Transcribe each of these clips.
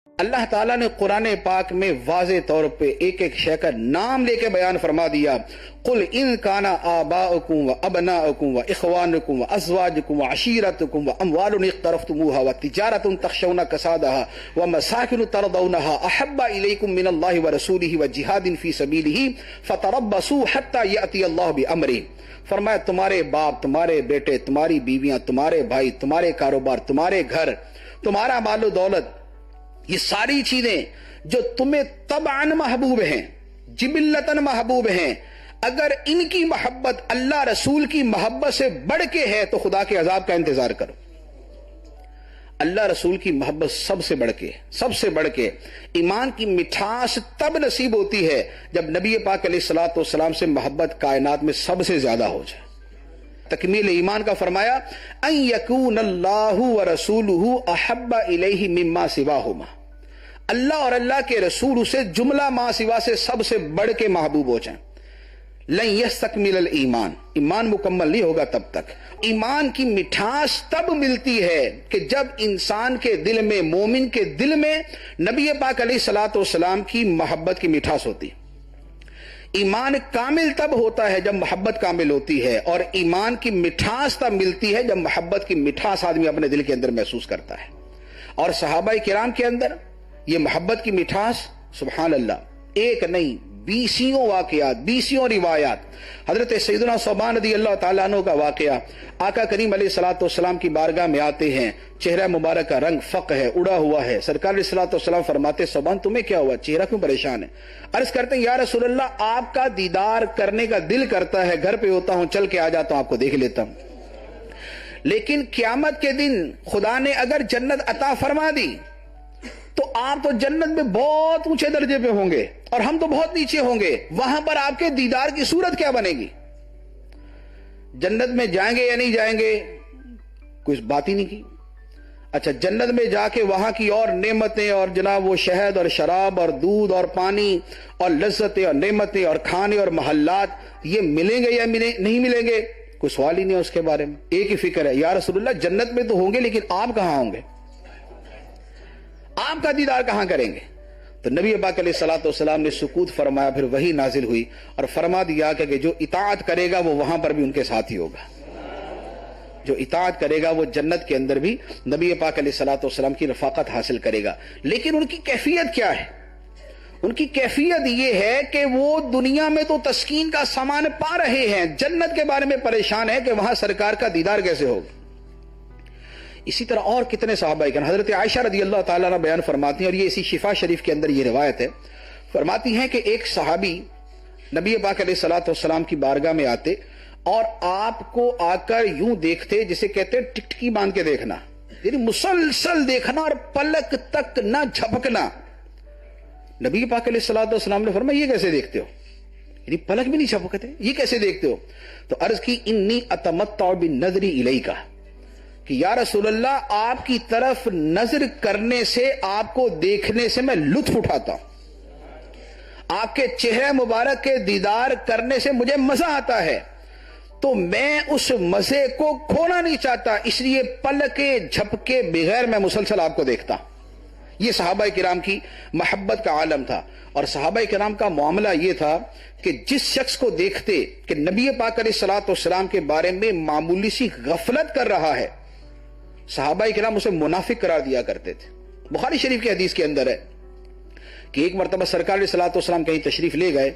اللہ تعالیٰ نے قرآن پاک میں واضح طور پہ ایک ایک شے کا نام لے کے بیان فرما دیا. قل ان کان آباؤکم و ابناؤکم و اخوانکم و ازواجکم و عشیرتکم و اموال اقترفتموها و تجارت تخشون کسادها و مساکن ترضونها احب الیکم من اللہ و رسولہ و جہاد فی سبیلہ فتربصوا حتی یأتی اللہ بامرہ. فرمایا تمہارے باپ، تمہارے بیٹے، تمہاری بیویاں، تمہارے بھائی، تمہارے کاروبار، تمہارے گھر، تمہارا مال و دولت، یہ ساری چیزیں جو تمہیں طبعاً محبوب ہیں، جبلتاً محبوب ہیں، اگر ان کی محبت اللہ رسول کی محبت سے بڑھ کے ہے تو خدا کے عذاب کا انتظار کرو. اللہ رسول کی محبت سب سے بڑھ کے ایمان کی مٹھاس تب نصیب ہوتی ہے جب نبی پاک علیہ الصلوۃ والسلام سے محبت کائنات میں سب سے زیادہ ہو جائے. تکمیل ایمان کا فرمایا ان یکون اللہ ورسولہ احب الیہ مما سواہما، اللہ اور اللہ کے رسول اسے جملہ ما سوا سے سب سے بڑھ کے محبوب ہو جائیں. لن یستکمل الایمان، ایمان مکمل نہیں ہوگا تب تک. ایمان کی مٹھاس تب ملتی ہے کہ جب انسان کے دل میں، مومن کے دل میں نبی پاک علیہ الصلوۃ والسلام کی محبت کی مٹھاس ہوتی. ایمان کامل تب ہوتا ہے جب محبت کامل ہوتی ہے، اور ایمان کی مٹھاس تب ملتی ہے جب محبت کی مٹھاس آدمی اپنے دل کے اندر محسوس کرتا ہے. اور صحابہ کرام کے اندر یہ محبت کی مٹھاس سبحان اللہ ایک نہیں، بیسیوں واقعات، بیسیوں روایات. حضرت سیدنا ثوبان رضی اللہ تعالیٰ عنہ کا واقعہ، آقا کریم علیہ الصلوۃ والسلام کی بارگاہ میں آتے ہیں، چہرہ مبارک کا رنگ فق ہے، اڑا ہوا ہے. سرکار علیہ الصلوۃ والسلام فرماتے ثوبان تمہیں کیا ہوا، چہرہ کیوں پریشان ہے؟ عرض کرتے ہیں یا رسول اللہ آپ کا دیدار کرنے کا دل کرتا ہے، گھر پہ ہوتا ہوں چل کے آ جاتا ہوں آپ کو دیکھ لیتا ہوں، لیکن قیامت کے دن خدا نے اگر جنت عطا فرما دی تو آپ تو جنت میں بہت اونچے درجے پہ ہوں گے اور ہم تو بہت نیچے ہوں گے، وہاں پر آپ کے دیدار کی صورت کیا بنے گی؟ جنت میں جائیں گے یا نہیں جائیں گے کوئی بات ہی نہیں کی. اچھا جنت میں جا کے وہاں کی اور نعمتیں اور جناب وہ شہد اور شراب اور دودھ اور پانی اور لذتیں اور نعمتیں اور کھانے اور محلات یہ ملیں گے یا نہیں ملیں گے؟ کوئی سوال ہی نہیں ہے اس کے بارے میں. ایک ہی فکر ہے یا رسول اللہ جنت میں تو ہوں گے لیکن آپ کہاں ہوں گے، آپ کا دیدار کہاں کریں گے؟ تو نبی پاک علیہ الصلوۃ والسلام نے سکوت فرمایا، پھر وحی نازل ہوئی اور فرما دیا کہ جو اطاعت کرے گا وہ وہاں پر بھی ان کے ساتھ ہی ہوگا، جو اطاعت کرے گا وہ جنت کے اندر بھی نبی پاک علیہ الصلوۃ والسلام کی رفاقت حاصل کرے گا. لیکن ان کی کیفیت کیا ہے؟ ان کی کیفیت یہ ہے کہ وہ دنیا میں تو تسکین کا سامان پا رہے ہیں، جنت کے بارے میں پریشان ہے کہ وہاں سرکار کا دیدار کیسے ہوگا. اسی طرح اور کتنے صحابہ کرام، حضرت عائشہ رضی اللہ تعالیٰ عنہ بیان فرماتی ہیں، اور یہ اسی شفا شریف کے اندر یہ روایت ہے، فرماتی ہیں کہ ایک صحابی نبی پاک علیہ الصلوۃ والسلام کی بارگاہ میں آتے اور آپ کو آ کر یوں دیکھتے جسے کہتے ٹکٹکی باندھ کے دیکھنا، یعنی مسلسل دیکھنا اور پلک تک نہ جھپکنا. نبی پاک علیہ الصلوۃ والسلام نے فرمایا یہ کیسے دیکھتے ہو، یعنی پلک بھی نہیں جھپکتے، یہ کیسے دیکھتے ہو؟ تو عرض کی انی اتمتع بالنظر الیک، کہ یا رسول اللہ آپ کی طرف نظر کرنے سے، آپ کو دیکھنے سے میں لطف اٹھاتا ہوں، آپ کے چہرے مبارک کے دیدار کرنے سے مجھے مزہ آتا ہے، تو میں اس مزے کو کھونا نہیں چاہتا، اس لیے پلکے جھپکے بغیر میں مسلسل آپ کو دیکھتا ہوں. یہ صحابہ کرام کی محبت کا عالم تھا. اور صحابہ کرام کا معاملہ یہ تھا کہ جس شخص کو دیکھتے کہ نبی پاک علیہ الصلوۃ والسلام کے بارے میں معمولی سی غفلت کر رہا ہے، صحابہ کرام اسے منافق قرار دیا کرتے تھے. بخاری شریف کی حدیث کے اندر ہے کہ ایک مرتبہ سرکار علیہ الصلوۃ والسلام کہیں تشریف لے گئے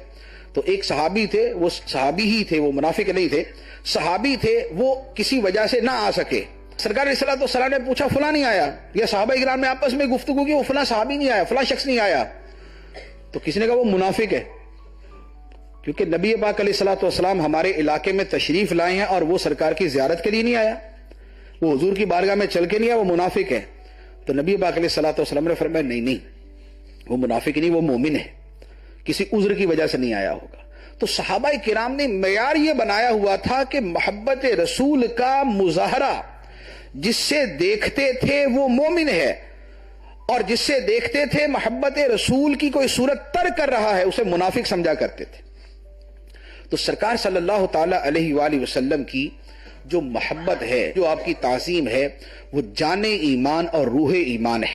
تو ایک صحابی تھے، وہ صحابی ہی تھے، وہ منافق نہیں تھے، صحابی تھے، وہ کسی وجہ سے نہ آ سکے. سرکار علیہ الصلوۃ والسلام نے پوچھا فلاں نہیں آیا، یا صحابہ کرام نے آپس میں گفتگو کی وہ فلاں صحابی نہیں آیا، فلاں شخص نہیں آیا. تو کسی نے کہا وہ منافق ہے، کیونکہ نبی پاک علیہ الصلوۃ والسلام ہمارے علاقے میں تشریف لائے ہیں اور وہ سرکار کی زیارت کے لیے نہیں آیا، وہ حضور کی بارگاہ میں چل کے نہیں آیا، وہ منافق ہے. تو نبی پاک علیہ الصلوۃ والسلام نے فرمایا نہیں وہ منافق نہیں، وہ مومن ہے، کسی عذر کی وجہ سے نہیں آیا ہوگا. تو صحابہ کرام نے معیار یہ بنایا ہوا تھا کہ محبت رسول کا مظاہرہ جس سے دیکھتے تھے وہ مومن ہے، اور جس سے دیکھتے تھے محبت رسول کی کوئی صورت ترک کر رہا ہے اسے منافق سمجھا کرتے تھے. تو سرکار صلی اللہ تعالی علیہ وآلہ وسلم کی جو محبت ہے، جو آپ کی تعظیم ہے، وہ جان ایمان اور روح ایمان ہے.